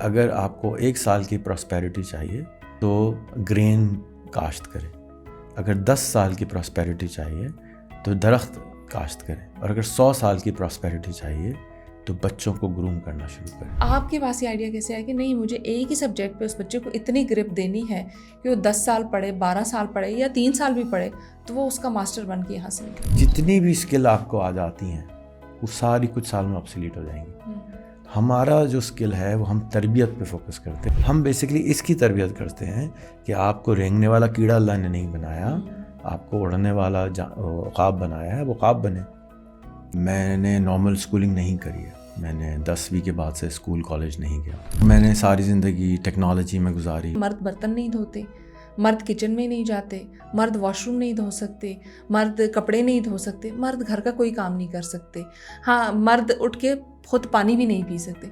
اگر آپ کو 1 سال کی پراسپیرٹی چاہیے تو گرین کاشت کریں، اگر 10 سال کی پراسپیرٹی چاہیے تو درخت کاشت کریں، اور اگر 100 سال کی پراسپیرٹی چاہیے تو بچوں کو گروم کرنا شروع کریں۔ آپ کے پاس یہ آئیڈیا کیسے آیا کہ نہیں مجھے ایک ہی سبجیکٹ پہ اس بچے کو اتنی گرپ دینی ہے کہ وہ 10 سال پڑھے، 12 سال پڑھے یا 3 سال بھی پڑھے تو وہ اس کا ماسٹر بن کے یہاں سے نکلے؟ جتنی بھی اسکل آپ کو آ جاتی ہیں وہ ساری کچھ سال میں آبسلیٹ ہو جائیں گی۔ ہمارا جو اسکل ہے وہ ہم تربیت پہ فوکس کرتے ہیں، ہم بیسیکلی اس کی تربیت کرتے ہیں کہ آپ کو رینگنے والا کیڑا اللہ نے نہیں بنایا، آپ کو اڑنے والا عقاب بنایا ہے، وہ عقاب بنے۔ میں نے نارمل اسکولنگ نہیں کری ہے، میں نے 10ویں کے بعد سے اسکول کالج نہیں گیا، میں نے ساری زندگی ٹیکنالوجی میں گزاری۔ مرد برتن نہیں دھوتے، مرد کچن میں نہیں جاتے، مرد واش روم نہیں دھو سکتے، مرد کپڑے نہیں دھو سکتے، مرد گھر کا کوئی کام نہیں کر سکتے، ہاں مرد اٹھ کے خود پانی بھی نہیں پی سکتے۔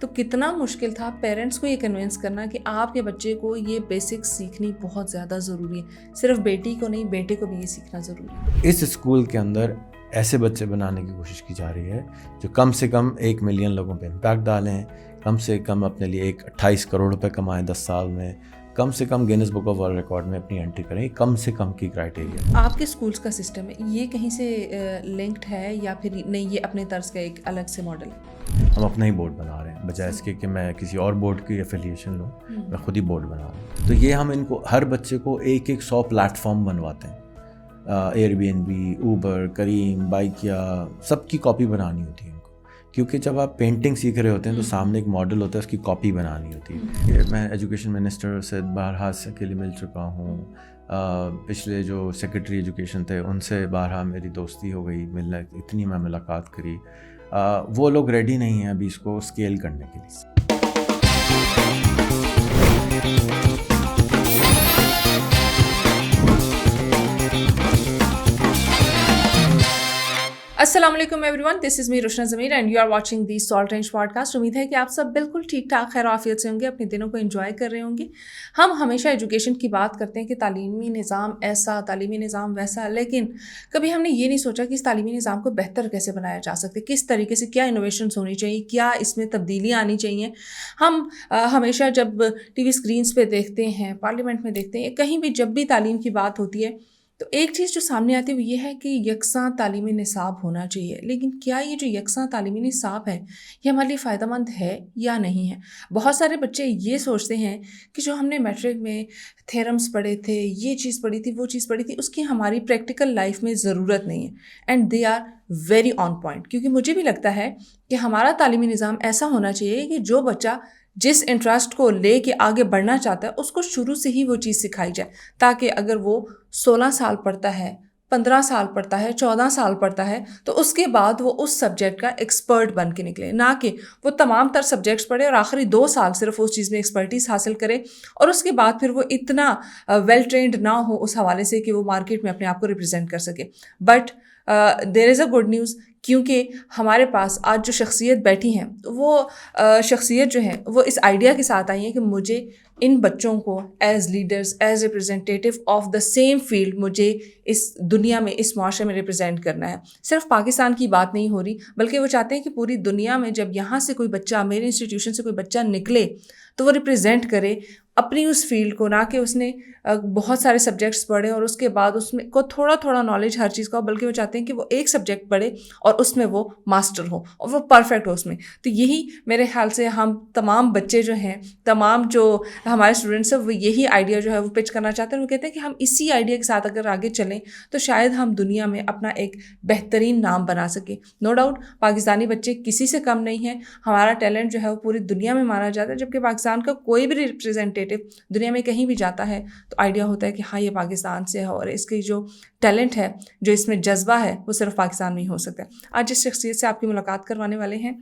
تو کتنا مشکل تھا پیرنٹس کو یہ کنونس کرنا کہ آپ کے بچے کو یہ بیسکس سیکھنی بہت زیادہ ضروری ہے، صرف بیٹی کو نہیں بیٹے کو بھی یہ سیکھنا ضروری ہے۔ اس اسکول کے اندر ایسے بچے بنانے کی کوشش کی جا رہی ہے جو کم سے کم 1 ملین لوگوں پہ امپیکٹ ڈالیں، کم سے کم اپنے لیے 28 کروڑ روپے کمائیں 10 سال میں، کم سے کم Guinness book of world record میں اپنی انٹری کریں، کم سے کم کی کرائٹیریا۔ آپ کے اسکولس کا سسٹم ہے یہ کہیں سے لنکڈ ہے یا پھر نہیں یہ اپنے طرز کا ایک الگ سے ماڈل ہے؟ ہم اپنا ہی بورڈ بنا رہے ہیں، بجائے اس کے کہ میں کسی اور بورڈ کی ایفیلیشن لوں، میں خود ہی بورڈ بنا رہا ہوں۔ تو یہ ہم ان کو ہر بچے کو 100 پلیٹ فارم بنواتے ہیں، Airbnb, Uber, Careem, Bykea, سب کی کاپی بنانی ہوتی ہے ان کو، کیونکہ جب آپ پینٹنگ سیکھ رہے ہوتے ہیں تو سامنے ایک ماڈل ہوتا ہے، اس کی کاپی بنانی ہوتی ہے۔ میں ایجوکیشن منسٹر سے بارہا کے لیے مل چکا ہوں، پچھلے جو سیکرٹری ایجوکیشن تھے ان سے بارہا میری دوستی ہو گئی، ملنا اتنی میں ملاقات کری۔ وہ لوگ ریڈی نہیں ہیں ابھی اس کو اسکیل کرنے کے لیے۔ السلام علیکم ایوری ون، دس از می Roshna Zameer and you are watching the salt range پوڈ کاسٹ۔ امید ہے کہ آپ سب بالکل ٹھیک ٹھاک خیر و عافیت سے ہوں گے، اپنے دنوں کو انجوائے کر رہے ہوں گے۔ ہم ہمیشہ ایجوکیشن کی بات کرتے ہیں کہ تعلیمی نظام ایسا، تعلیمی نظام ویسا، لیکن کبھی ہم نے یہ نہیں سوچا کہ اس تعلیمی نظام کو بہتر کیسے بنایا جا سکتے، کس طریقے سے، کیا انوویشنز ہونی چاہیے، کیا اس میں تبدیلیاں آنی چاہیے۔ ہم ہمیشہ جب ٹی وی اسکرینس پہ دیکھتے ہیں، پارلیمنٹ میں دیکھتے ہیں، کہیں بھی جب بھی تعلیم کی بات ہوتی ہے تو ایک چیز جو سامنے آتی ہے وہ یہ ہے کہ یکساں تعلیمی نصاب ہونا چاہیے۔ لیکن کیا یہ جو یکساں تعلیمی نصاب ہے یہ ہمارے لیے فائدہ مند ہے یا نہیں ہے؟ بہت سارے بچے یہ سوچتے ہیں کہ جو ہم نے میٹرک میں تھیرمز پڑھے تھے، یہ چیز پڑھی تھی، وہ چیز پڑھی تھی، اس کی ہماری پریکٹیکل لائف میں ضرورت نہیں ہے، and they are very on point. کیونکہ مجھے بھی لگتا ہے کہ ہمارا تعلیمی نظام ایسا ہونا چاہیے کہ جو بچہ جس انٹرسٹ کو لے کے آگے بڑھنا چاہتا ہے اس کو شروع سے ہی وہ چیز سکھائی جائے، تاکہ اگر وہ 16 سال پڑھتا ہے، 15 سال پڑھتا ہے، 14 سال پڑھتا ہے تو اس کے بعد وہ اس سبجیکٹ کا ایکسپرٹ بن کے نکلے، نہ کہ وہ تمام تر سبجیکٹس پڑھے اور آخری 2 سال صرف اس چیز میں ایکسپرٹیز حاصل کرے اور اس کے بعد پھر وہ اتنا ویل ٹرینڈ نہ ہو اس حوالے سے کہ وہ مارکیٹ میں اپنے آپ کو ریپرزینٹ کر سکے۔ But there is a good news, کیونکہ ہمارے پاس آج جو شخصیت بیٹھی ہیں وہ شخصیت جو ہے وہ اس آئیڈیا کے ساتھ آئی ہیں کہ مجھے ان بچوں کو as leaders, as representative of the same field مجھے اس دنیا میں، اس معاشرے میں ریپرزینٹ کرنا ہے۔ صرف پاکستان کی بات نہیں ہو رہی، بلکہ وہ چاہتے ہیں کہ پوری دنیا میں جب یہاں سے کوئی بچہ، میرے انسٹیٹیوشن سے کوئی بچہ نکلے تو وہ ریپرزینٹ کرے اپنی اس فیلڈ کو، نہ کہ اس نے بہت سارے سبجیکٹس پڑھے اور اس کے بعد اس میں کو تھوڑا تھوڑا نالج ہر چیز کا ہو، بلکہ وہ چاہتے ہیں کہ وہ ایک سبجیکٹ پڑھے اور اس میں وہ ماسٹر ہو اور وہ پرفیکٹ ہو اس میں۔ تو یہی میرے خیال سے ہم تمام بچے جو ہیں، تمام جو ہمارے اسٹوڈنٹس ہیں، وہ یہی آئیڈیا جو ہے وہ پچ کرنا چاہتے ہیں۔ وہ کہتے ہیں کہ ہم اسی آئیڈیا کے ساتھ اگر آگے چلیں تو شاید ہم دنیا میں اپنا ایک بہترین نام بنا سکیں۔ نو ڈاؤٹ پاکستانی بچے کسی سے کم نہیں ہیں، ہمارا ٹیلنٹ جو ہے وہ پوری دنیا میں مانا جاتا ہے، جبکہ پاکستان کا کوئی بھی ریپرزینٹیٹیو دنیا میں کہیں بھی جاتا ہے تو آئیڈیا ہوتا ہے کہ ہاں یہ پاکستان سے ہے اور اس کی جو ٹیلنٹ ہے، جو اس میں جذبہ ہے، وہ صرف پاکستان میں ہی ہو سکتا ہے۔ آج جس شخصیت سے آپ کی ملاقات کروانے والے ہیں،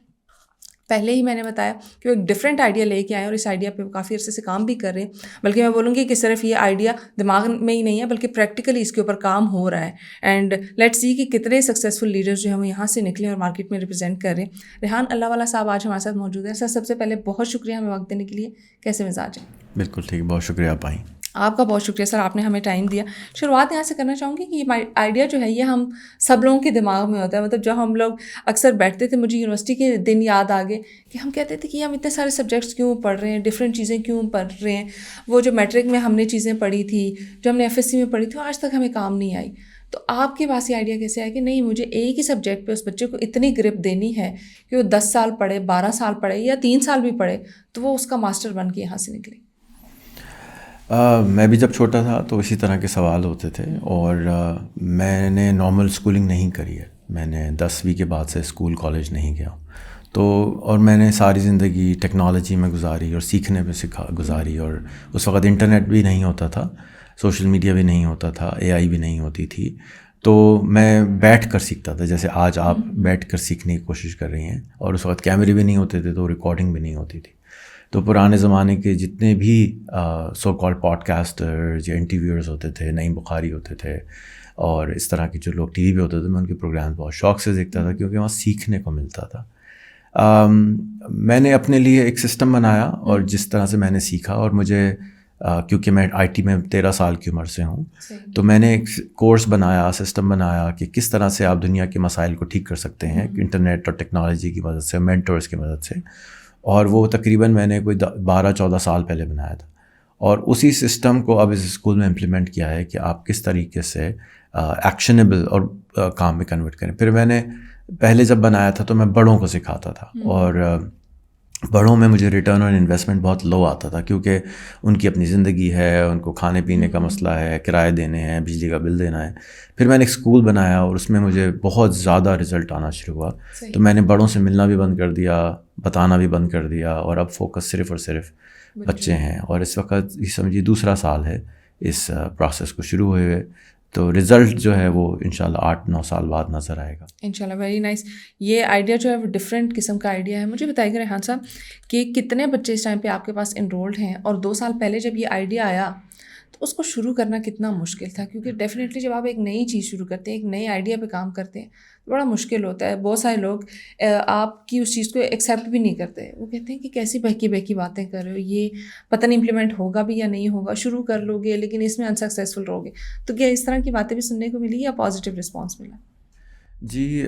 پہلے ہی میں نے بتایا کہ وہ ایک ڈفرینٹ آئیڈیا لے کے آئے اور اس آئیڈیا پہ کافی عرصے سے کام بھی کر رہے ہیں، بلکہ میں بولوں گی کہ صرف یہ آئیڈیا دماغ میں ہی نہیں ہے بلکہ پریکٹیکلی اس کے اوپر کام ہو رہا ہے۔ اینڈ لیٹس سی کہ کتنے سکسیزفل لیڈرز جو ہیں وہ یہاں سے نکلے اور مارکیٹ میں ریپرزینٹ کر رہے ہیں۔ ریحان اللہ والا صاحب آج ہمارے ساتھ موجود ہیں۔ سر سب سے پہلے بہت شکریہ ہمیں وقت دینے کے لیے، کیسے مزاج ہے؟ بالکل ٹھیک، بہت شکریہ آپ آئیں۔ آپ کا بہت شکریہ سر, آپ نے ہمیں ٹائم دیا. شروعات یہاں سے کرنا چاہوں گی کہ یہ آئیڈیا جو ہے یہ ہم سب لوگوں کے دماغ میں ہوتا ہے. مطلب جب ہم لوگ اکثر بیٹھتے تھے, مجھے یونیورسٹی کے دن یاد آ گئے کہ ہم کہتے تھے کہ ہم اتنے سارے سبجیکٹس کیوں پڑھ رہے ہیں, ڈفرینٹ چیزیں کیوں پڑھ رہے ہیں. وہ جو میٹرک میں ہم نے چیزیں پڑھی تھی, جو ہم نے FSC میں پڑھی تھی, آج تک ہمیں کام نہیں آئی. تو آپ کے پاس یہ آئیڈیا کیسے آیا کہ نہیں مجھے ایک ہی سبجیکٹ پہ اس بچے کو اتنی گرپ دینی ہے کہ وہ 10 سال پڑھے, 12 سال پڑھے یا 3 سال بھی پڑھے تو وہ اس کا ماسٹر بن کے یہاں سے نکلے؟ میں بھی جب چھوٹا تھا تو اسی طرح کے سوال ہوتے تھے, اور میں نے نارمل اسکولنگ نہیں کری ہے. میں نے 10ویں کے بعد سے اسکول کالج نہیں گیا. تو اور میں نے ساری زندگی ٹیکنالوجی میں گزاری اور سیکھنے پہ گزاری. اور اس وقت انٹرنیٹ بھی نہیں ہوتا تھا, سوشل میڈیا بھی نہیں ہوتا تھا, AI بھی نہیں ہوتی تھی. تو میں بیٹھ کر سیکھتا تھا, جیسے آج آپ بیٹھ کر سیکھنے کی کوشش کر رہی ہیں. اور اس وقت کیمرے بھی نہیں ہوتے تھے تو ریکارڈنگ بھی نہیں ہوتی تھی. تو پرانے زمانے کے جتنے بھی سو کال پوڈ کاسٹرز یا انٹرویورز ہوتے تھے, نعیم بخاری ہوتے تھے, اور اس طرح کے جو لوگ ٹی وی پہ ہوتے تھے, میں ان کے پروگرامز بہت شوق سے دیکھتا تھا کیونکہ وہاں سیکھنے کو ملتا تھا. میں نے اپنے لیے ایک سسٹم بنایا اور جس طرح سے میں نے سیکھا, اور مجھے کیونکہ میں IT میں 13 سال کی عمر سے ہوں, تو میں نے ایک کورس بنایا, سسٹم بنایا کہ کس طرح سے آپ دنیا کے مسائل کو ٹھیک کر سکتے ہیں انٹرنیٹ اور ٹیکنالوجی کی مدد سے, مینٹورز کی مدد سے. اور وہ تقریباً میں نے کوئی 12-14 سال پہلے بنایا تھا. اور اسی سسٹم کو اب اس اسکول میں امپلیمنٹ کیا ہے کہ آپ کس طریقے سے ایکشنیبل اور کام میں کنورٹ کریں. پھر میں نے پہلے جب بنایا تھا تو میں بڑوں کو سکھاتا تھا, اور بڑوں میں مجھے ریٹرن آن انویسٹمنٹ بہت لو آتا تھا کیونکہ ان کی اپنی زندگی ہے, ان کو کھانے پینے کا مسئلہ ہے, کرائے دینے ہیں, بجلی کا بل دینا ہے. پھر میں نے ایک اسکول بنایا اور اس میں مجھے بہت زیادہ رزلٹ آنا شروع ہوا. تو میں نے بڑوں سے ملنا بھی بند کر دیا, بتانا بھی بند کر دیا, اور اب فوکس صرف اور صرف بچے ہیں. اور اس وقت یہ سمجھیے دوسرا سال ہے اس پروسیس کو شروع ہوئے ہوئے. تو رزلٹ جو ہے وہ انشاءاللہ 8-9 سال بعد نظر آئے گا انشاءاللہ. Very nice. یہ آئیڈیا جو ہے وہ ڈفرینٹ قسم کا آئیڈیا ہے. مجھے بتائیے گا ریحان صاحب کہ کتنے بچے اس ٹائم پہ آپ کے پاس انرولڈ ہیں, اور 2 سال پہلے جب یہ آئیڈیا آیا تو اس کو شروع کرنا کتنا مشکل تھا؟ کیونکہ ڈیفینیٹلی جب آپ ایک نئی چیز شروع کرتے ہیں, ایک نئے آئیڈیا پہ کام کرتے ہیں, تو بڑا مشکل ہوتا ہے. بہت سارے لوگ آپ کی اس چیز کو ایکسیپٹ بھی نہیں کرتے. وہ کہتے ہیں کہ کیسی بہکی باتیں کر رہے ہو, یہ پتہ نہیں امپلیمنٹ ہوگا بھی یا نہیں ہوگا, شروع کر لو گے لیکن اس میں انسکسیسفل رہو گے. تو کیا اس طرح کی باتیں بھی سننے کو ملی یا پازیٹیو رسپانس ملا؟ جی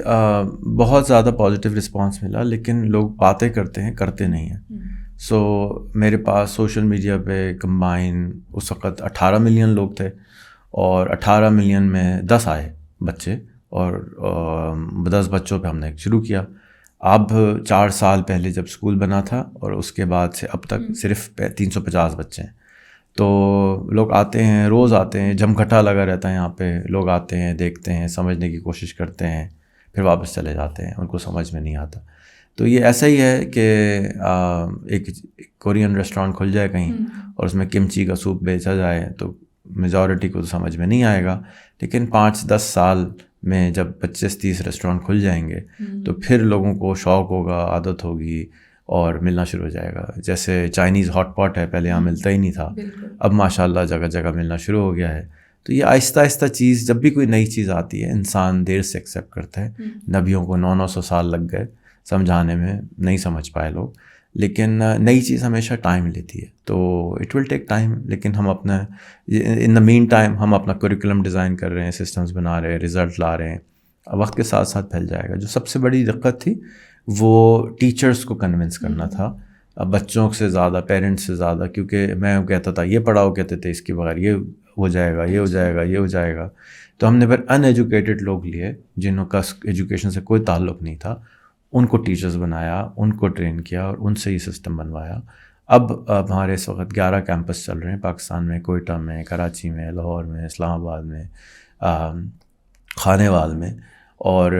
بہت زیادہ پازیٹیو رسپانس ملا, لیکن لوگ باتیں کرتے ہیں, کرتے نہیں ہیں. سو میرے پاس سوشل میڈیا پہ کمبائن اس وقت 18 ملین لوگ تھے, اور 18 ملین میں 10 آئے بچے, اور 10 بچوں پہ ہم نے شروع کیا. اب 4 سال پہلے جب اسکول بنا تھا اور اس کے بعد سے اب تک صرف 350 بچے ہیں. تو لوگ آتے ہیں, روز آتے ہیں, جمگھٹا لگا رہتا ہے یہاں پہ. لوگ آتے ہیں, دیکھتے ہیں, سمجھنے کی کوشش کرتے ہیں, پھر واپس چلے جاتے ہیں, ان کو سمجھ میں نہیں آتا. تو یہ ایسا ہی ہے کہ ایک کورین ریسٹورینٹ کھل جائے کہیں اور اس میں کمچی کا سوپ بیچا جائے تو میجورٹی کو تو سمجھ میں نہیں آئے گا, لیکن 5-10 سال میں جب 25-30 ریسٹورینٹ کھل جائیں گے تو پھر لوگوں کو شوق ہوگا, عادت ہوگی, اور ملنا شروع ہو جائے گا. جیسے چائنیز ہاٹ پاٹ ہے, پہلے یہاں ملتا ہی نہیں تھا, اب ماشاءاللہ جگہ جگہ ملنا شروع ہو گیا ہے. تو یہ آہستہ آہستہ چیز, جب بھی کوئی نئی چیز آتی ہے انسان دیر سے ایکسیپٹ کرتا ہے. نبیوں کو 900 سال لگ گئے سمجھانے میں, نہیں سمجھ پائے لوگ, لیکن نئی چیز ہمیشہ ٹائم لیتی ہے. تو اٹ ول ٹیک ٹائم, لیکن ہم اپنا ان دا مین ٹائم ہم اپنا کریکولم ڈیزائن کر رہے ہیں, سسٹمز بنا رہے ہیں, رزلٹ لا رہے ہیں. وقت کے ساتھ ساتھ پھیل جائے گا. جو سب سے بڑی دقت تھی وہ ٹیچرز کو کنونس کرنا تھا, بچوں سے زیادہ, پیرنٹس سے زیادہ, کیونکہ میں کہتا تھا یہ پڑھاؤ, کہتے تھے اس کے بغیر یہ ہو جائے گا, یہ ہو جائے گا, یہ ہو جائے گا. تو ہم نے پھر ان ایجوکیٹڈ لوگ لیے جنہوں کا ایجوکیشن سے کوئی تعلق نہیں تھا, ان کو ٹیچرز بنایا, ان کو ٹرین کیا, اور ان سے یہ سسٹم بنوایا. اب ہمارے اس وقت 11 کیمپس چل رہے ہیں پاکستان میں, کوئٹہ میں, کراچی میں, لاہور میں, اسلام آباد میں, خانے وال میں. اور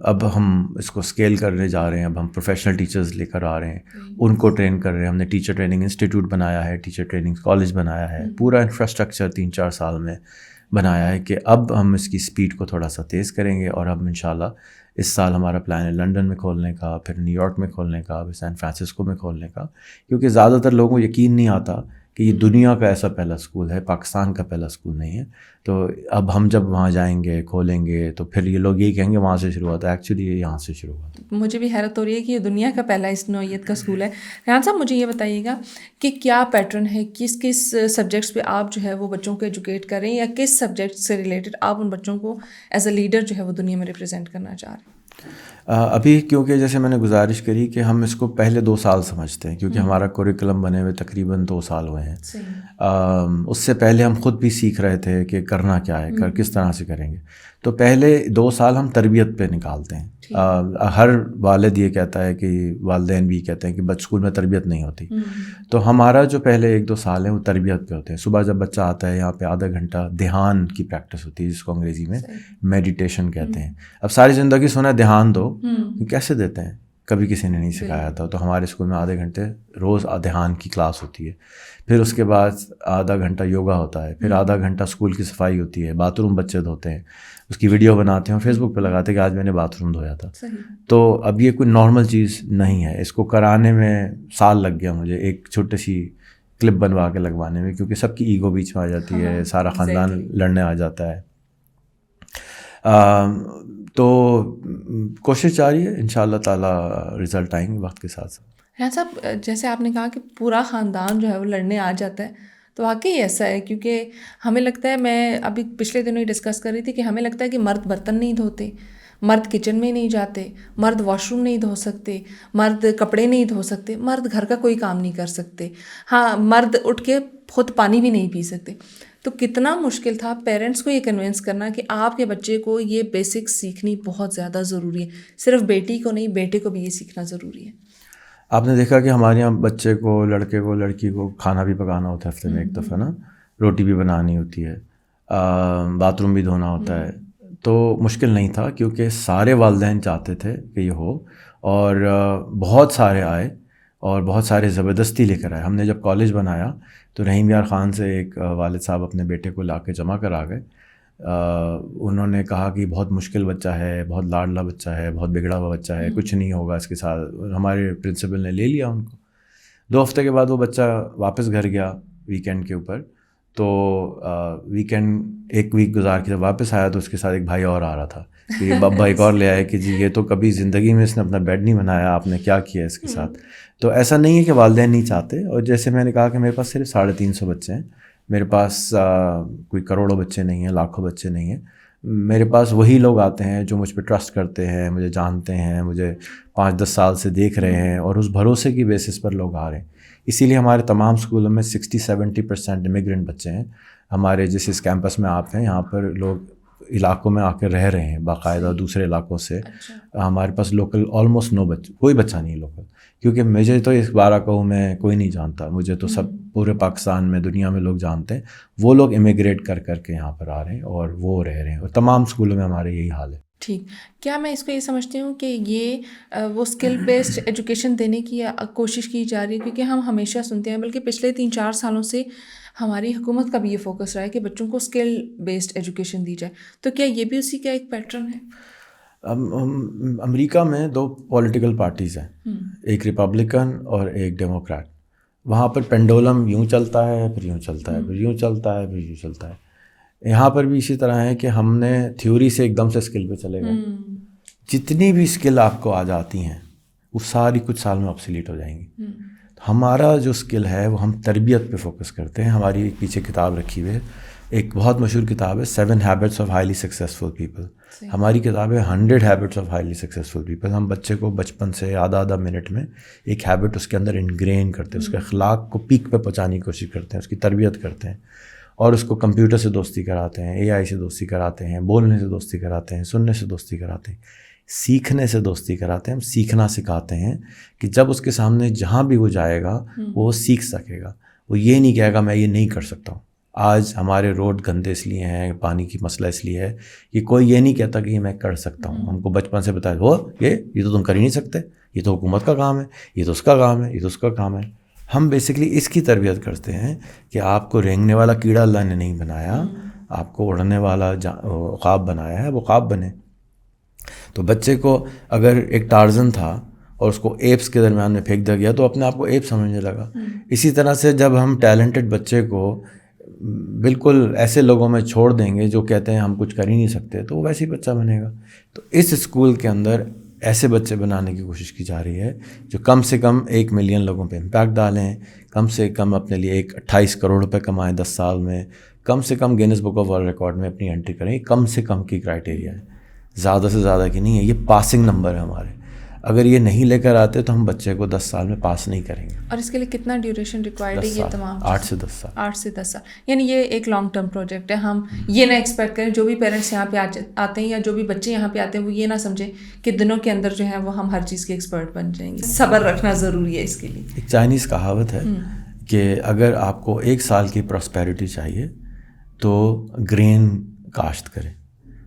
اب ہم اس کو اسکیل کرنے جا رہے ہیں. اب ہم پروفیشنل ٹیچرز لے کر آ رہے ہیں, ان کو ٹرین کر رہے ہیں. ہم نے ٹیچر ٹریننگ انسٹیٹیوٹ بنایا ہے, ٹیچر ٹریننگ کالج بنایا ہے, پورا انفراسٹرکچر 3-4 سال میں بنایا ہے کہ اب ہم اس کی اسپیڈ کو تھوڑا سا تیز کریں گے. اور اب انشاءاللہ اس سال ہمارا پلان ہے لنڈن میں کھولنے کا, پھر نیو یارک میں کھولنے کا, پھر سین فرانسسکو میں کھولنے کا, کیونکہ زیادہ تر لوگوں کو یقین نہیں آتا کہ یہ دنیا کا ایسا پہلا اسکول ہے, پاکستان کا پہلا اسکول نہیں ہے. تو اب ہم جب وہاں جائیں گے, کھولیں گے, تو پھر یہ لوگ یہی کہیں گے وہاں سے شروع ہوتا ہے. ایکچولی یہ یہاں سے شروع ہوتا ہے. مجھے بھی حیرت ہو رہی ہے کہ یہ دنیا کا پہلا اس نوعیت کا اسکول ہے. ریحان صاحب مجھے یہ بتائیے گا کہ کیا پیٹرن ہے, کس کس سبجیکٹس پہ آپ جو ہے وہ بچوں کو ایجوکیٹ کریں, یا کس سبجیکٹ سے ریلیٹڈ آپ ان بچوں کو ایز اے لیڈر جو ہے وہ دنیا میں ریپرزینٹ کرنا چاہ رہے ہیں؟ ابھی کیونکہ جیسے میں نے گزارش کری کہ ہم اس کو پہلے 2 سال سمجھتے ہیں, کیونکہ ہمارا کوریکولم بنے ہوئے تقریباً 2 سال ہوئے ہیں. اس سے پہلے ہم خود بھی سیکھ رہے تھے کہ کرنا کیا ہے, کس طرح سے کریں گے. تو پہلے 2 سال ہم تربیت پہ نکالتے ہیں. ہر والد یہ کہتا ہے کہ والدین بھی کہتے ہیں کہ اسکول میں تربیت نہیں ہوتی. تو ہمارا جو پہلے 1-2 سال ہیں وہ تربیت پہ ہوتے ہیں. صبح جب بچہ آتا ہے یہاں پہ آدھا گھنٹہ دھیان کی پریکٹس ہوتی ہے, جس کو انگریزی میں میڈیٹیشن کہتے ہیں. اب ساری زندگی سنا دھیان دو, کیسے دیتے ہیں, کبھی کسی نے نہیں سکھایا تھا. تو ہمارے اسکول میں آدھے گھنٹے روز دھیان کی کلاس ہوتی ہے. پھر اس کے بعد آدھا گھنٹہ یوگا ہوتا ہے. پھر آدھا گھنٹہ اسکول کی صفائی ہوتی ہے, باتھ روم بچے دھوتے ہیں, اس کی ویڈیو بناتے ہیں, فیس بک پہ لگاتے ہیں کہ آج میں نے باتھ روم دھویا تھا. تو اب یہ کوئی نارمل چیز نہیں ہے. اس کو کرانے میں سال لگ گیا مجھے, ایک چھوٹی سی کلپ بنوا کے لگوانے میں, کیونکہ سب کی ایگو بیچ میں آ جاتی ہے, سارا خاندان لڑنے آ جاتا ہے. تو کوشش جاری ہے, انشاءاللہ تعالیٰ رزلٹ آئیں گے وقت کے ساتھ ساتھ. ریحان صاحب جیسے آپ نے کہا کہ پورا خاندان جو ہے وہ لڑنے آ جاتا ہے, تو واقعی ایسا ہے, کیونکہ ہمیں لگتا ہے, میں ابھی پچھلے دنوں ہی ڈسکس کر رہی تھی کہ ہمیں لگتا ہے کہ مرد برتن نہیں دھوتے, مرد کچن میں نہیں جاتے, مرد واش روم نہیں دھو سکتے, مرد کپڑے نہیں دھو سکتے, مرد گھر کا کوئی کام نہیں کر سکتے, ہاں مرد اٹھ کے خود پانی بھی نہیں پی سکتے. تو کتنا مشکل تھا پیرنٹس کو یہ کنونس کرنا کہ آپ کے بچے کو یہ بیسک سیکھنی بہت زیادہ ضروری ہے. صرف بیٹی کو نہیں, بیٹے کو بھی یہ سیکھنا ضروری ہے. آپ نے دیکھا کہ ہمارے یہاں بچے کو, لڑکے کو, لڑکی کو کھانا بھی پکانا ہوتا ہے ہفتے میں 1 دفعہ نا, روٹی بھی بنانی ہوتی ہے, باتھ روم بھی دھونا ہوتا ہے. تو مشکل نہیں تھا, کیونکہ سارے والدین چاہتے تھے کہ یہ ہو, اور بہت سارے آئے اور بہت سارے زبردستی لے کر آئے. ہم نے جب کالج بنایا تو رحیم یار خان سے ایک والد صاحب اپنے بیٹے کو لا کے جمع کرا گئے. انہوں نے کہا کہ بہت مشکل بچہ ہے, بہت لاڈلا بچہ ہے, بہت بگڑا ہوا بچہ ہے, کچھ نہیں ہوگا اس کے ساتھ. ہمارے پرنسپل نے لے لیا ان کو. 2 ہفتے کے بعد وہ بچہ واپس گھر گیا ویکینڈ کے اوپر. تو ویکینڈ 1 ویک گزار کے جب واپس آیا تو اس کے ساتھ ایک بھائی اور آ رہا تھا کہ یہ ابا ایک اور لے آئے کہ جی یہ تو کبھی زندگی میں اس نے اپنا بیڈ نہیں بنایا, آپ نے کیا کیا اس کے ساتھ. تو ایسا نہیں ہے کہ والدین نہیں چاہتے. اور جیسے میں نے کہا کہ میرے پاس صرف 350 بچے ہیں, میرے پاس کوئی کروڑوں بچے نہیں ہیں, لاکھوں بچے نہیں ہیں. میرے پاس وہی لوگ آتے ہیں جو مجھ پہ ٹرسٹ کرتے ہیں, مجھے جانتے ہیں, مجھے 5-10 سال سے دیکھ رہے ہیں, اور اس بھروسے کی بیسس پر لوگ آ رہے ہیں. اسی لیے ہمارے تمام اسکولوں میں 60-70% امیگرینٹ بچے ہیں. ہمارے جس اس کیمپس میں آپ ہیں یہاں پر لوگ علاقوں میں آ کے رہ رہے ہیں باقاعدہ دوسرے علاقوں سے. ہمارے پاس لوکل آلموسٹ کوئی بچہ نہیں ہے لوکل, کیونکہ مجھے تو اس بارہ کہوں میں کوئی نہیں جانتا, مجھے تو سب پورے پاکستان میں دنیا میں لوگ جانتے ہیں. وہ لوگ امیگریٹ کر کے یہاں پر آ رہے ہیں اور وہ رہ رہے ہیں, اور تمام اسکولوں میں ہمارے یہی حال ہے. ٹھیک, کیا میں اس کو یہ سمجھتی ہوں کہ یہ وہ اسکل بیسڈ ایجوکیشن دینے کی کوشش کی جا رہی ہے, کیونکہ ہم ہمیشہ سنتے ہیں, بلکہ پچھلے 3-4 سالوں سے ہماری حکومت کا بھی یہ فوکس رہا ہے کہ بچوں کو اسکل بیسڈ ایجوکیشن دی جائے. تو کیا یہ بھی اسی کا ایک پیٹرن ہے؟ امریکہ میں 2 پولیٹیکل پارٹیز ہیں, ایک ریپبلکن اور ایک ڈیموکریٹ. وہاں پر پینڈولم یوں چلتا ہے, پھر یوں چلتا ہے, پھر یوں چلتا ہے, پھر یوں چلتا ہے. یہاں پر بھی اسی طرح ہے کہ ہم نے تھیوری سے ایک دم سے اسکل پہ چلے گئے. جتنی بھی اسکل آپ کو آ جاتی ہیں وہ ساری کچھ سال میں آبسلیٹ ہو جائیں گی. ہمارا جو اسکل ہے وہ ہم تربیت پہ فوکس کرتے ہیں. ہماری ایک پیچھے کتاب رکھی ہوئی ہے, ایک بہت مشہور کتاب ہے 7 Habits of Highly Successful People. ہماری کتاب ہے 100 Habits of Highly Successful People. ہم بچے کو بچپن سے آدھا منٹ میں ایک ہیبٹ اس کے اندر انگرین کرتے ہیں, اس کے اخلاق کو پیک پہ پہنچانے کی کوشش کرتے ہیں, اس کی تربیت کرتے ہیں, اور اس کو کمپیوٹر سے دوستی کراتے ہیں, AI سے دوستی کراتے ہیں, بولنے سے دوستی کراتے ہیں, سننے سے دوستی کراتے ہیں, سیکھنے سے دوستی کراتے ہیں. ہم سیکھنا سکھاتے ہیں کہ جب اس کے سامنے جہاں بھی وہ جائے گا وہ سیکھ سکے گا. وہ یہ نہیں کہے گا میں یہ نہیں کر سکتا ہوں. آج ہمارے روڈ گندے اس لیے ہیں, پانی کی مسئلہ اس لیے ہے کہ کوئی یہ نہیں کہتا کہ یہ میں کر سکتا ہوں. ہم کو بچپن سے بتایا وہ یہ تو تم کر ہی نہیں سکتے, یہ تو حکومت کا کام ہے, یہ تو اس کا کام ہے, یہ تو اس کا کام ہے. ہم بیسکلی اس کی تربیت کرتے ہیں کہ آپ کو رینگنے والا کیڑا اللہ نے نہیں بنایا, آپ کو اڑنے والا خواب بنایا ہے, وہ خواب بنے. تو بچے کو اگر ایک ٹارزن تھا, اور اس کو ایپس کے درمیان میں پھینک دیا گیا تو اپنے آپ کو ایپ سمجھنے لگا. اسی طرح سے جب ہم ٹیلنٹڈ بچے کو بالکل ایسے لوگوں میں چھوڑ دیں گے جو کہتے ہیں ہم کچھ کر ہی نہیں سکتے تو وہ ویسے ہی بچہ بنے گا. تو اس اسکول کے اندر ایسے بچے بنانے کی کوشش کی جا رہی ہے جو کم سے کم 1 ملین لوگوں پہ امپیکٹ ڈالیں, کم سے کم اپنے لیے 28 کروڑ روپے کمائیں 10 سال میں, کم سے کم Guinness book of world record میں اپنی انٹری کریں. کم سے کم کی کرائٹیریا ہے, زیادہ سے زیادہ کی نہیں ہے. یہ پاسنگ نمبر ہے ہمارے. اگر یہ نہیں لے کر آتے تو ہم بچے کو 10 سال میں پاس نہیں کریں گے. اور اس کے لیے کتنا ڈیوریشن ریکوائرڈ ہے؟ یہ تمام 8 سے 10 سال. 8 سے 10 سال, یعنی یہ ایک لانگ ٹرم پروجیکٹ ہے. ہم یہ نہ ایکسپیکٹ کریں, جو بھی پیرنٹس یہاں پہ آتے ہیں یا جو بھی بچے یہاں پہ آتے ہیں وہ یہ نہ سمجھیں کہ دنوں کے اندر جو ہے وہ ہم ہر چیز کے ایکسپرٹ بن جائیں گے. صبر رکھنا ضروری ہے اس کے لیے. ایک چائنیز کہاوت ہے کہ اگر آپ کو 1 سال کی پراسپیرٹی چاہیے تو گرین کاشت کریں,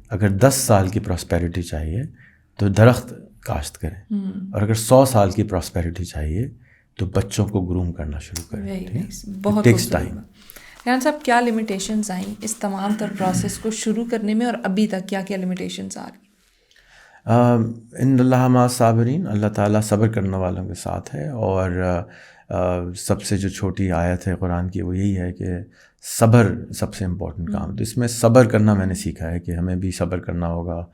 اگر 10 سال کی پراسپیرٹی چاہیے تو درخت کاشت کریں, اور اگر 100 سال کی پراسپیرٹی چاہیے تو بچوں کو گروم کرنا شروع کریں. بہت ٹیکس ٹائم. ریحان صاحب, کیا لمیٹیشنز آئیں اس تمام تر پروسیس کو شروع کرنے میں, اور ابھی تک کیا کیا لمیٹیشنز آ رہی؟ ان اللہ مع الصابرین, اللہ تعالیٰ صبر کرنے والوں کے ساتھ ہے. اور سب سے جو چھوٹی آیت ہے قرآن کی وہ یہی ہے کہ صبر سب سے امپورٹنٹ کام. تو اس میں صبر کرنا میں نے سیکھا ہے کہ ہمیں بھی صبر کرنا ہوگا.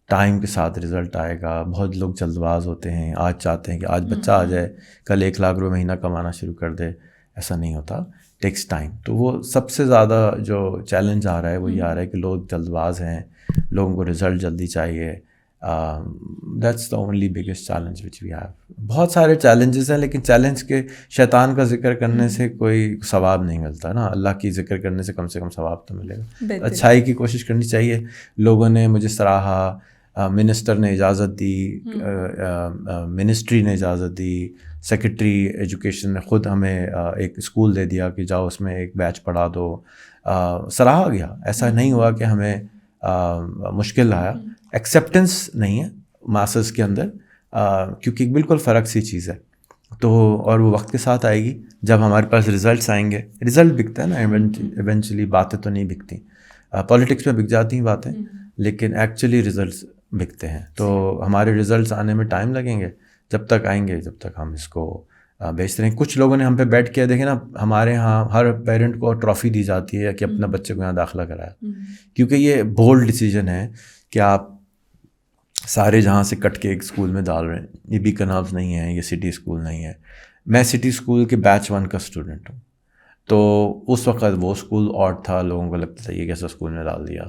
ٹائم کے ساتھ رزلٹ آئے گا. بہت لوگ جلد باز ہوتے ہیں, آج چاہتے ہیں کہ آج بچہ آ جائے, کل 1 لاکھ روپے مہینہ کمانا شروع کر دے. ایسا نہیں ہوتا, ٹیکس ٹائم. تو وہ سب سے زیادہ جو چیلنج آ رہا ہے وہ یہ آ رہا ہے کہ لوگ جلد باز ہیں, لوگوں کو رزلٹ جلدی چاہیے. That's the only biggest challenge which we have. بہت سارے چیلنجز ہیں, لیکن چیلنج کے شیطان کا ذکر کرنے سے کوئی ثواب نہیں ملتا نا. اللہ کی ذکر کرنے سے کم ثواب تو ملے گا. اچھائی کی کوشش کرنی چاہیے. لوگوں نے مجھے سراہا, منسٹر نے اجازت دی, منسٹری نے اجازت دی, سیکرٹری ایجوکیشن نے خود ہمیں ایک اسکول دے دیا کہ جاؤ اس میں ایک بیچ پڑھا دو. سراہا گیا. ایسا نہیں ہوا کہ ہمیں مشکل آیا. ایکسیپٹنس نہیں ہے ماسٹرز کے اندر, کیونکہ بالکل فرق سی چیز ہے. تو اور وہ وقت کے ساتھ آئے گی جب ہمارے پاس ریزلٹس آئیں گے. رزلٹ بکتا ہے نا ایونچولی, باتیں تو نہیں بکتی. پالیٹکس میں بک جاتی ہیں باتیں, لیکن ایکچولی ریزلٹس بکتے ہیں. تو ہمارے ریزلٹس آنے میں ٹائم لگیں گے. جب تک آئیں گے جب تک ہم اس کو بیچتے رہیں. کچھ لوگوں نے ہم پہ بیٹھ کے دیکھیں نا, ہمارے ہاں ہر پیرنٹ کو ٹرافی دی جاتی ہے کہ اپنا بچے کو یہاں داخلہ کرایا, کیونکہ یہ بولڈ ڈیسیجن ہے کہ آپ سارے جہاں سے کٹ کے ایک اسکول میں ڈال رہے ہیں. یہ بیکن ہاؤس نہیں ہے, یہ سٹی اسکول نہیں ہے. میں سٹی اسکول کے بیچ 1 کا اسٹوڈنٹ ہوں. تو اس وقت وہ اسکول اور تھا, لوگوں کو لگتا تھا یہ کیسا اسکول میں ڈال دیا,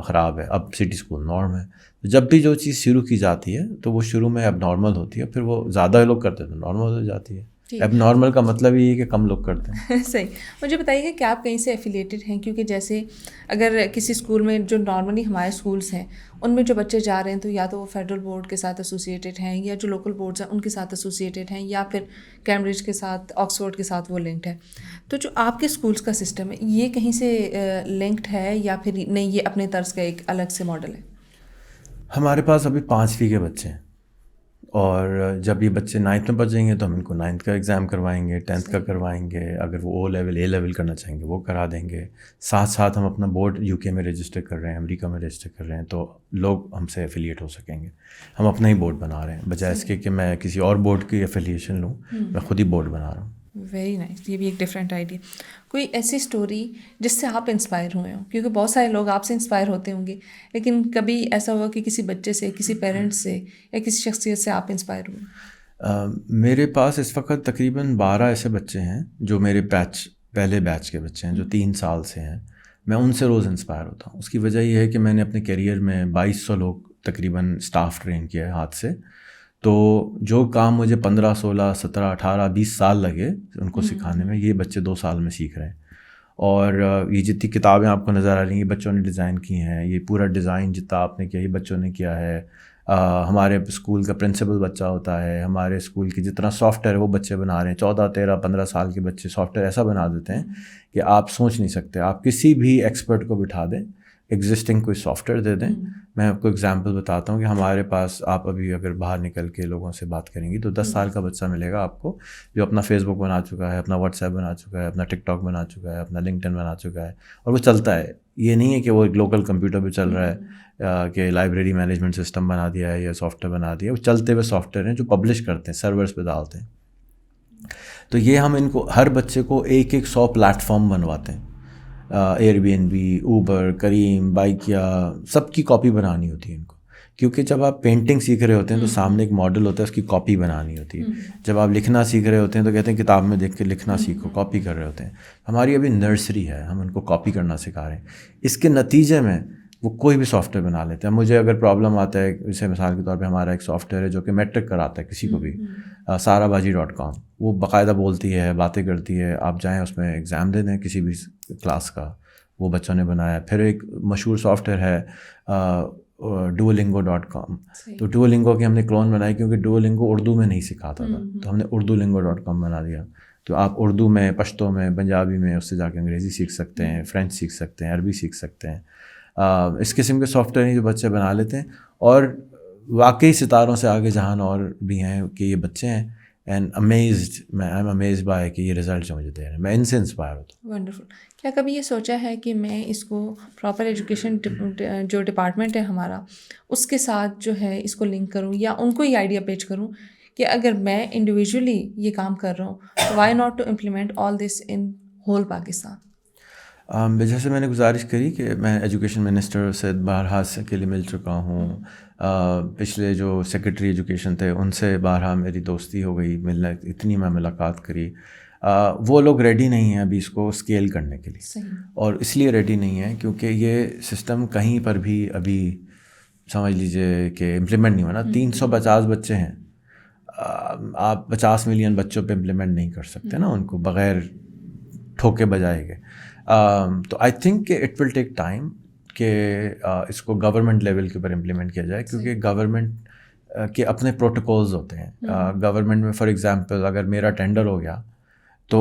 خراب ہے. اب سٹی اسکول نارم ہے. جب بھی جو چیز شروع کی جاتی ہے تو وہ شروع میں اب نارمل ہوتی ہے, پھر وہ زیادہ لوگ کرتے ہیں تو نارمل ہو جاتی ہے. اب نارمل کا مطلب یہ ہے کہ کم لوگ کرتے ہیں. صحیح. مجھے بتائیے کہ آپ کہیں سے ایفیلیٹڈ ہیں, کیونکہ جیسے اگر کسی اسکول میں جو نارملی ہمارے اسکولس ہیں ان میں جو بچے جا رہے ہیں تو یا تو وہ فیڈرل بورڈ کے ساتھ ایسوسیٹیڈ ہیں, یا جو لوکل بورڈز ہیں ان کے ساتھ ایسوسیٹیڈ ہیں, یا پھر کیمبرج کے ساتھ, آکسفورڈ کے ساتھ وہ لنکڈ ہے. تو جو آپ کے اسکولس کا سسٹم ہے یہ کہیں سے لنکڈ ہے یا پھر نہیں, یہ اپنے طرز کا ایک الگ سے ماڈل ہے؟ ہمارے پاس ابھی 5ویں کے بچے ہیں, اور جب یہ بچے 9th میں پہنچیں گے تو ہم ان کو 9th کا ایگزام کروائیں گے, 10th کا کروائیں گے. اگر وہ او لیول اے لیول کرنا چاہیں گے وہ کرا دیں گے. ساتھ ساتھ ہم اپنا بورڈ UK میں رجسٹر کر رہے ہیں, امریکہ میں رجسٹر کر رہے ہیں, تو لوگ ہم سے ایفیلیٹ ہو سکیں گے. ہم اپنا ہی بورڈ بنا رہے ہیں, بجائے اس کے کہ میں کسی اور بورڈ کی ایفیلیشن لوں, میں خود ہی بورڈ بنا رہا ہوں. Very nice. یہ بھی ایک ڈفرینٹ آئیڈیا. کوئی ایسی اسٹوری جس سے آپ انسپائر ہوئے ہوں, کیونکہ بہت سارے لوگ آپ سے انسپائر ہوتے ہوں گے, لیکن کبھی ایسا ہوا کہ کسی بچے سے, کسی پیرنٹ سے یا کسی شخصیت سے آپ انسپائر ہوئے؟ میرے پاس اس وقت تقریباً 12 ایسے بچے ہیں جو میرے پہلے بیچ کے بچے ہیں, جو 3 سال سے ہیں. میں ان سے روز انسپائر ہوتا ہوں. اس کی وجہ یہ ہے کہ میں نے اپنے کیریئر میں 2200 لوگ تقریباً اسٹاف ٹرین کیا ہے ہاتھ سے. تو جو کام مجھے 15, 16, 17, 18, 20 سال لگے ان کو سکھانے میں, یہ بچے 2 سال میں سیکھ رہے ہیں. اور یہ جتنی کتابیں آپ کو نظر آ رہی ہیں یہ بچوں نے ڈیزائن کی ہیں. یہ پورا ڈیزائن جتنا آپ نے کیا یہ بچوں نے کیا ہے. ہمارے اسکول کا پرنسپل بچہ ہوتا ہے, ہمارے اسکول کی جتنا سافٹ ویئر وہ بچے بنا رہے ہیں. 14, 13, 15 سال کے بچے سافٹ ویئر ایسا بنا دیتے ہیں کہ آپ سوچ نہیں سکتے. آپ کسی بھی ایکسپرٹ کو بٹھا دیں, ایگزسٹنگ کوئی سافٹ ویئر دے دیں. میں آپ کو اگزامپل بتاتا ہوں کہ ہمارے پاس آپ ابھی اگر باہر نکل کے لوگوں سے بات کریں گی تو 10 سال کا بچہ ملے گا آپ کو, جو اپنا فیس بک بنا چکا ہے, اپنا واٹس ایپ بنا چکا ہے, اپنا ٹک ٹاک بنا چکا ہے, اپنا لنکڈ ان بنا چکا ہے, اور وہ چلتا ہے. یہ نہیں ہے کہ وہ ایک لوکل کمپیوٹر پہ چل رہا ہے کہ لائبریری مینجمنٹ سسٹم بنا دیا ہے یا سافٹ ویئر بنا دیا ہے. وہ چلتے ہوئے سافٹ ویئر ہیں جو پبلش کرتے ہیں, سرورس پہ ڈالتے ہیں. تو یہ ہم ان کو ہر بچے کو ایک 100 پلیٹ فارم بنواتے ہیں. Airbnb, Uber, Careem, Bykea, سب کی کاپی بنانی ہوتی ہے ان کو, کیونکہ جب آپ پینٹنگ سیکھ رہے ہوتے ہیں تو سامنے ایک ماڈل ہوتا ہے, اس کی کاپی بنانی ہوتی ہے. جب آپ لکھنا سیکھ رہے ہوتے ہیں تو کہتے ہیں کتاب میں دیکھ کے لکھنا سیکھو, کاپی کر رہے ہوتے ہیں. ہماری ابھی نرسری ہے, ہم ان کو کاپی کرنا سکھا رہے ہیں. اس کے نتیجے میں وہ کوئی بھی سافٹ ویئر بنا لیتے ہیں. مجھے اگر پرابلم آتا ہے, جیسے مثال کے طور پہ ہمارا ایک سافٹ ویئر ہے جو کہ میٹرک کراتا ہے کسی کو بھی, sarabaji.com, وہ باقاعدہ بولتی ہے, باتیں کرتی ہے, آپ جائیں اس میں ایگزام دے دیں کسی بھی کلاس کا, وہ بچوں نے بنایا. پھر ایک مشہور سافٹ ویئر ہے duolingo.com, تو duolingo کی ہم نے کلون بنائی کیونکہ duolingo اردو میں نہیں سکھاتا تھا, تو ہم نے urdulingo.com بنا دیا. تو آپ اردو میں, پشتو میں, پنجابی میں اس سے جا کے انگریزی سیکھ سکتے ہیں, فرینچ سیکھ سکتے ہیں, عربی سیکھ سکتے ہیں. اس قسم کے سافٹ ویئر جو بچے بنا لیتے ہیں, اور واقعی ستاروں سے آگے جہان اور بھی ہیں کہ یہ بچے ہیں. And amazed, I am amazed by کہ یہ رزلٹ جو مجھے دے رہے ہیں, میں ان سے انسپائر ہوتا ہوں. ونڈرفل. کیا کبھی یہ سوچا ہے کہ میں اس کو پراپر ایجوکیشن جو ڈپارٹمنٹ ہے ہمارا, اس کے ساتھ جو ہے اس کو لنک کروں, یا ان کو یہ آئیڈیا پیچ کروں کہ اگر میں انڈیویجولی یہ کام کر رہا ہوں تو why not to implement all this in whole Pakistan? جیسے میں نے گزارش کری کہ میں ایجوکیشن منسٹر سے بارہا کے لیے مل چکا ہوں. پچھلے جو سیکرٹری ایجوکیشن تھے ان سے بارہا میری دوستی ہو گئی, ملنا اتنی میں ملاقات کری. وہ لوگ ریڈی نہیں ہیں ابھی اس کو اسکیل کرنے کے لیے, اور اس لیے ریڈی نہیں ہیں کیونکہ یہ سسٹم کہیں پر بھی ابھی سمجھ لیجئے کہ امپلیمنٹ نہیں ہوا نا. 350 بچے ہیں, آپ 50 ملین بچوں پہ امپلیمنٹ نہیں کر سکتے نا ان کو بغیر ٹھوکے بجائے گئے. تو آئی تھنک کہ اٹ ول ٹیک ٹائم کہ اس کو گورنمنٹ لیول کے اوپر امپلیمنٹ کیا جائے, کیونکہ گورنمنٹ کے اپنے پروٹوکولز ہوتے ہیں. گورنمنٹ میں فار ایگزامپل اگر میرا ٹینڈر ہو گیا تو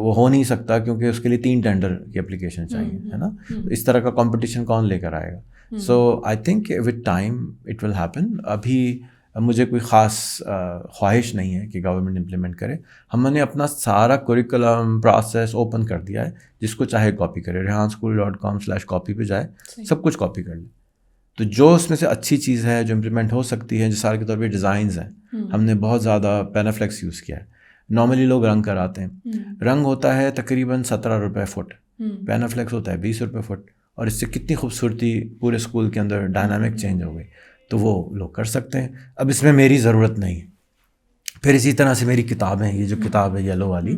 وہ ہو نہیں سکتا کیونکہ اس کے لیے 3 ٹینڈر کی اپلیکیشن چاہیے, ہے نا. اس طرح کا کمپٹیشن کون لے کر آئے گا؟ So I think with time it will happen. ابھی مجھے کوئی خاص خواہش نہیں ہے کہ گورنمنٹ امپلیمنٹ کرے. ہم نے اپنا سارا کوریکولم پروسیس اوپن کر دیا ہے, جس کو چاہے کاپی کرے. rehanschool.com/copy پہ جائے, سب کچھ کاپی کر لے. تو جو اس میں سے اچھی چیز ہے جو امپلیمنٹ ہو سکتی ہے, جس کے طور پہ ڈیزائنز ہیں, ہم نے بہت زیادہ پینافلیکس یوز کیا ہے. نارملی لوگ رنگ کراتے ہیں, رنگ ہوتا ہے تقریباً 17 روپے فٹ, پینافلیکس ہوتا ہے 20 روپے فٹ, اور اس سے کتنی خوبصورتی پورے اسکول کے اندر ڈائنامک چینج ہو گئی. تو وہ لوگ کر سکتے ہیں. اب اس میں میری ضرورت نہیں ہے. پھر اسی طرح سے میری کتابیں, یہ جو کتاب ہے یلو والی,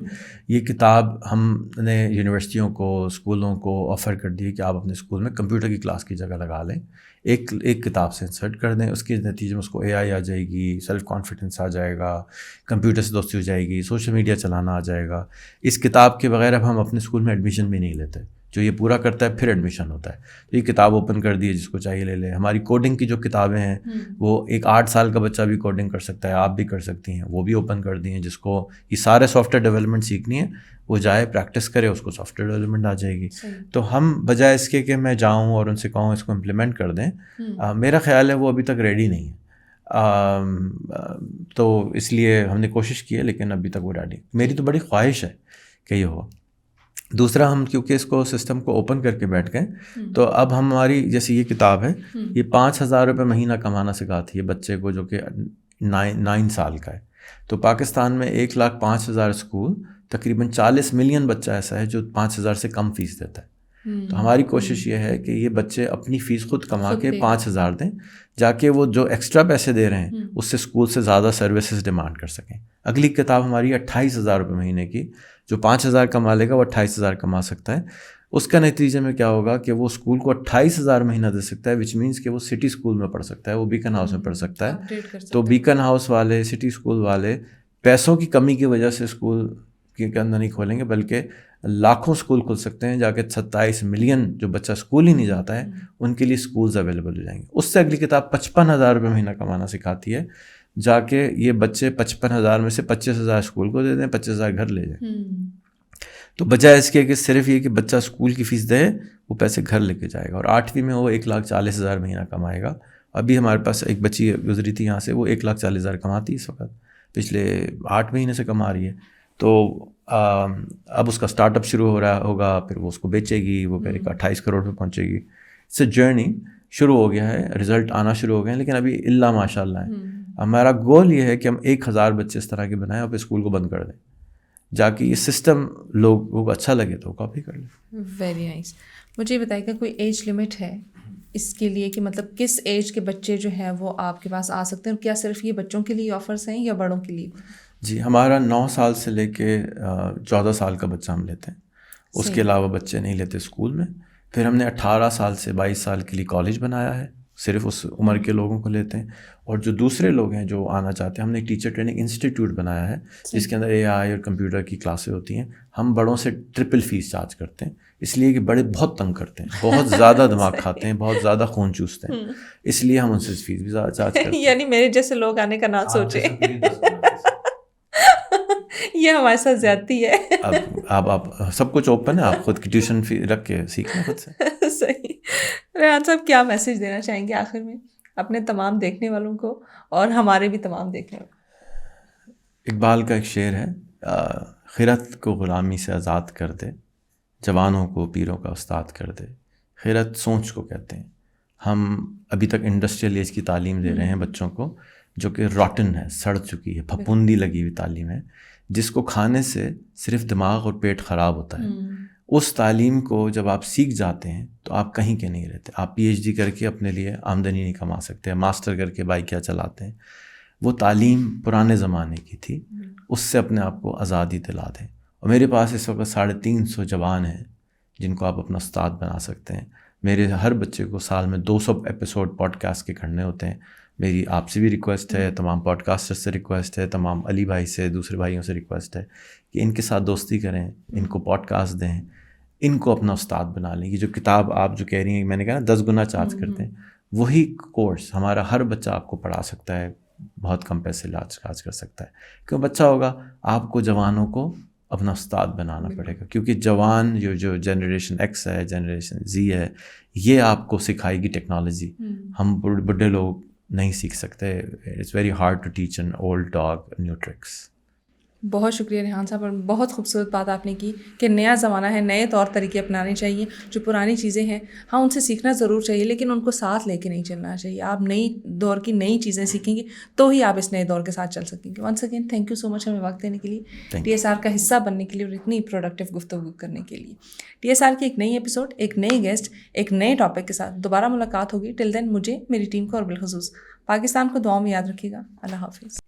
یہ کتاب ہم نے یونیورسٹیوں کو, اسکولوں کو آفر کر دی کہ آپ اپنے اسکول میں کمپیوٹر کی کلاس کی جگہ لگا لیں, ایک کتاب سے انسرٹ کر دیں. اس کے نتیجے میں اس کو AI آ جائے گی, سیلف کانفیڈنس آ جائے گا, کمپیوٹر سے دوستی ہو جائے گی, سوشل میڈیا چلانا آ جائے گا. اس کتاب کے بغیر اب ہم اپنے اسکول میں ایڈمیشن بھی نہیں لیتے. جو یہ پورا کرتا ہے پھر ایڈمیشن ہوتا ہے. تو یہ کتاب اوپن کر دی ہے, جس کو چاہیے لے لے. ہماری کوڈنگ کی جو کتابیں ہیں وہ ایک 8 سال کا بچہ بھی کوڈنگ کر سکتا ہے, آپ بھی کر سکتی ہیں, وہ بھی اوپن کر دی ہیں. جس کو یہ سارے سافٹ ویئر ڈیولپمنٹ سیکھنی ہے وہ جائے پریکٹس کرے, اس کو سافٹ ویئر ڈیولپمنٹ آ جائے گی. تو ہم بجائے اس کے کہ میں جاؤں اور ان سے کہوں اس کو امپلیمنٹ کر دیں, میرا خیال ہے وہ ابھی تک ریڈی نہیں ہے. تو اس لیے ہم نے کوشش کی ہے لیکن ابھی تک وہ ریڈی. میری تو بڑی خواہش ہے کہ یہ ہو. دوسرا, ہم کیونکہ اس کو سسٹم کو اوپن کر کے بیٹھ گئے, تو اب ہماری جیسے یہ کتاب ہے, یہ 5,000 روپے مہینہ کمانا سکھاتی ہے بچے کو جو کہ 9 سال کا ہے. تو پاکستان میں 1,05,000 اسکول, تقریباً 40 ملین بچہ ایسا ہے جو 5,000 سے کم فیس دیتا ہے. تو ہماری کوشش یہ ہے کہ یہ بچے اپنی فیس خود کما کے 5,000 دیں, جا کے وہ جو ایکسٹرا پیسے دے رہے ہیں اس سے اسکول سے زیادہ سروسز ڈیمانڈ کر سکیں. اگلی کتاب ہماری 28,000 روپے مہینے کی, جو 5,000 کما لے گا وہ 28,000 کما سکتا ہے. اس کا نتیجے میں کیا ہوگا کہ وہ اسکول کو 28,000 مہینہ دے سکتا ہے, وچ مینس کہ وہ سٹی اسکول میں پڑھ سکتا ہے, وہ بیکن ہاؤس میں پڑھ سکتا ہے. تو بیکن ہاؤس والے, سٹی اسکول والے پیسوں کی کمی کی وجہ سے اسکول کے اندر نہیں کھولیں گے, بلکہ لاکھوں اسکول کھل سکتے ہیں. جا کے 27 ملین جو بچہ اسکول ہی نہیں جاتا ہے ان کے لیے اسکولز اویلیبل ہو جائیں گے. اس سے اگلی کتاب 55,000 روپے مہینہ کمانا سکھاتی ہے. جا کے یہ بچے 55,000 میں سے 25,000 اسکول کو دے دیں, 25,000 گھر لے جائیں. تو بجائے اس کے کہ صرف یہ کہ بچہ اسکول کی فیس دے, وہ پیسے گھر لے کے جائے گا. اور 8ویں میں وہ 1,40,000 مہینہ کمائے گا. ابھی ہمارے پاس ایک بچی گزری تھی یہاں سے, وہ 1,40,000 کماتی اس وقت, پچھلے 8 مہینے سے کما رہی ہے. تو اب اس کا اسٹارٹ اپ شروع ہو رہا ہوگا, پھر وہ اس کو بیچے گی, وہ پھر 28 کروڑ پہ پہنچے گی. اٹس اے جرنی, شروع ہو گیا ہے, رزلٹ آنا شروع ہو گئے ہیں, لیکن ابھی اللہ ماشاء اللہ ہے. ہمارا گول یہ ہے کہ ہم 1000 بچے اس طرح کے بنائیں اور پھر اسکول کو بند کر دیں, جا کے یہ سسٹم لوگوں کو اچھا لگے تو کاپی کر لیں. Very nice. مجھے یہ بتائیے کہ کوئی ایج لمٹ ہے اس کے لیے کہ مطلب کس ایج کے بچے جو ہیں وہ آپ کے پاس آ سکتے ہیں, اور کیا صرف یہ بچوں کے لیے آفرس ہیں یا بڑوں کے لیے؟ جی, ہمارا 9 سال سے لے کے 14 سال کا بچہ ہم لیتے ہیں, اس کے علاوہ بچے نہیں لیتے اسکول میں. پھر ہم نے 18 سال سے 22 سال کے لیے کالج بنایا ہے, صرف اس عمر کے لوگوں کو لیتے ہیں. اور جو دوسرے لوگ ہیں جو آنا چاہتے ہیں, ہم نے ایک ٹیچر ٹریننگ انسٹیٹیوٹ بنایا ہے جس کے اندر اے آئی اور کمپیوٹر کی کلاسیں ہوتی ہیں. ہم بڑوں سے ٹرپل فیس چارج کرتے ہیں, اس لیے کہ بڑے بہت تنگ کرتے ہیں, بہت زیادہ دماغ کھاتے ہیں, بہت زیادہ خون چوستے ہیں, اس لیے ہم ان سے فیس بھی زیادہ چارج کرتے ہیں. یعنی میرے جیسے لوگ آنے کا نہ سوچیں, یہ ہمارے ساتھ زیادتی ہے. اب آپ سب کچھ اوپن ہے, آپ خود کی ٹیوشن فی رکھ کے سیکھیں خود سے. صحیح. ریحان صاحب, کیا میسج دینا چاہیں گے آخر میں اپنے تمام دیکھنے والوں کو اور ہمارے بھی تمام دیکھنے والوں کو؟ اقبال کا ایک شعر ہے, خیرت کو غلامی سے آزاد کر دے, جوانوں کو پیروں کا استاد کر دے. خیرت سوچ کو کہتے ہیں. ہم ابھی تک انڈسٹریل ایج کی تعلیم دے رہے ہیں بچوں کو, جو کہ راٹن ہے, سڑ چکی ہے, پھپھوندی لگی ہوئی تعلیم ہے, جس کو کھانے سے صرف دماغ اور پیٹ خراب ہوتا ہے. اس تعلیم کو جب آپ سیکھ جاتے ہیں تو آپ کہیں کے نہیں رہتے. آپ پی ایچ ڈی کر کے اپنے لیے آمدنی نہیں کما سکتے, ماسٹر کر کے بائک کیا چلاتے ہیں. وہ تعلیم پرانے زمانے کی تھی, اس سے اپنے آپ کو آزادی دلا دیں. اور میرے پاس اس وقت 350 جوان ہیں جن کو آپ اپنا استاد بنا سکتے ہیں. میرے ہر بچے کو سال میں 200 ایپیسوڈ پوڈ کاسٹ کے کرنے ہوتے ہیں. میری آپ سے بھی ریکویسٹ ہے, تمام پوڈ کاسٹر سے ریکویسٹ ہے, تمام علی بھائی سے, دوسرے بھائیوں سے ریکویسٹ ہے کہ ان کے ساتھ دوستی کریں, ان کو پوڈ کاسٹ دیں, ان کو اپنا استاد بنا لیں. یہ جو کتاب آپ جو کہہ رہی ہیں, میں نے کہا نا 10 گنا چارج کرتے ہیں, وہی کورس ہمارا ہر بچہ آپ کو پڑھا سکتا ہے, بہت کم پیسے چارج کر سکتا ہے. کیوں بچہ ہوگا, آپ کو جوانوں کو اپنا استاد بنانا پڑے گا, کیونکہ جوان جو جنریشن ایکس ہے, جنریشن زی ہے, یہ آپ کو سکھائے گی ٹیکنالوجی. ہم بڑھے لوگ نہیں سیکھ سکتے. It's very hard to teach an old dog new tricks. بہت شکریہ ریحان صاحب, اور بہت خوبصورت بات آپ نے کی کہ نیا زمانہ ہے, نئے طور طریقے اپنانے چاہیے. جو پرانی چیزیں ہیں ہاں ان سے سیکھنا ضرور چاہیے, لیکن ان کو ساتھ لے کے نہیں چلنا چاہیے. آپ نئی دور کی نئی چیزیں سیکھیں گے تو ہی آپ اس نئے دور کے ساتھ چل سکیں گے. Once again thank you so much ہمیں وقت دینے کے لیے, ٹی ایس آر کا حصہ بننے کے لیے, اور اتنی پروڈکٹیو گفتگو کرنے کے لیے. ٹی ایس آر کی ایک نئی ایپیسوڈ, ایک نئی گیسٹ, ایک نئے ٹاپک کے ساتھ دوبارہ ملاقات ہوگی. ٹل دین مجھے, میری ٹیم کو اور بالخصوص پاکستان کو دعاؤں میں یاد رکھیے گا. اللہ حافظ.